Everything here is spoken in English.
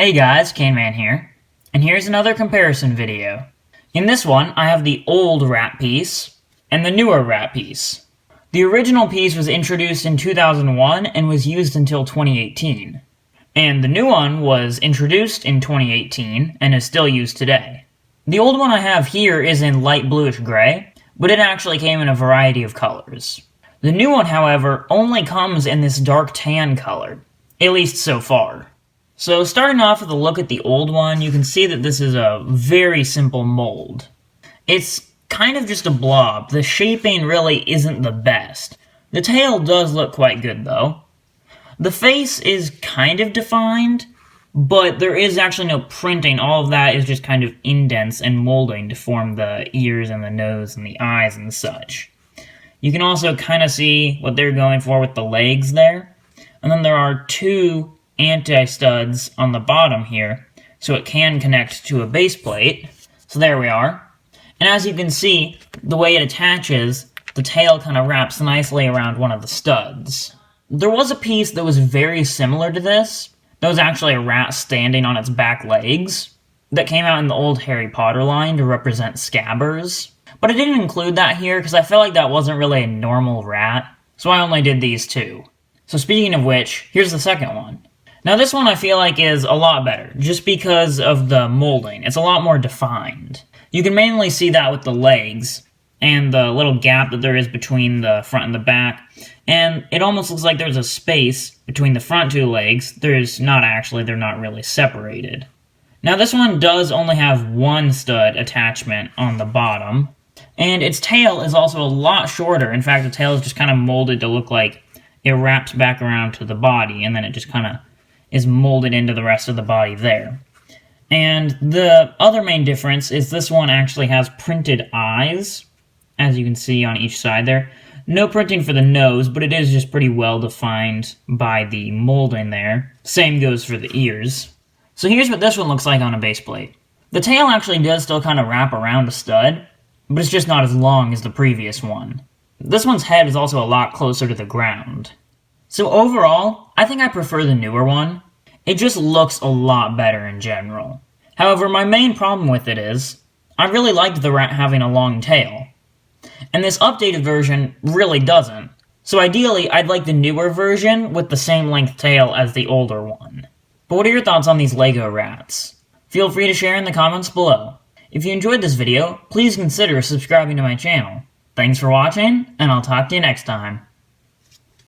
Hey guys, Caneman here, and here's another comparison video. In this one, I have the old rat piece and the newer rat piece. The original piece was introduced in 2001 and was used until 2018. And the new one was introduced in 2018 and is still used today. The old one I have here is in light bluish gray, but it actually came in a variety of colors. The new one, however, only comes in this dark tan color, at least so far. So starting off with a look at the old one, you can see that this is a very simple mold. It's kind of just a blob. The shaping really isn't the best. The tail does look quite good though. The face is kind of defined, but there is actually no printing. All of that is just kind of indents and molding to form the ears and the nose and the eyes and such. You can also kind of see what they're going for with the legs there. And then there are two anti-studs on the bottom here, so it can connect to a base plate. So there we are. And as you can see, the way it attaches, the tail kind of wraps nicely around one of the studs. There was a piece that was very similar to this. That was actually a rat standing on its back legs that came out in the old Harry Potter line to represent scabbers. But I didn't include that here because I felt like that wasn't really a normal rat, so I only did these two. So speaking of which, here's the second one. Now this one I feel like is a lot better, just because of the molding. It's a lot more defined. You can mainly see that with the legs, and the little gap that there is between the front and the back, and it almost looks like there's a space between the front two legs. There's not actually, they're not really separated. Now this one does only have one stud attachment on the bottom, and its tail is also a lot shorter. In fact, the tail is just kind of molded to look like it wraps back around to the body, and then it just kind of is molded into the rest of the body there. And the other main difference is this one actually has printed eyes, as you can see on each side there. No printing for the nose, but it is just pretty well defined by the molding there. Same goes for the ears. So here's what this one looks like on a base plate. The tail actually does still kind of wrap around a stud, but it's just not as long as the previous one. This one's head is also a lot closer to the ground. So overall, I think I prefer the newer one. It just looks a lot better in general. However, my main problem with it is, I really liked the rat having a long tail. And this updated version really doesn't. So ideally, I'd like the newer version with the same length tail as the older one. But what are your thoughts on these Lego rats? Feel free to share in the comments below. If you enjoyed this video, please consider subscribing to my channel. Thanks for watching, and I'll talk to you next time.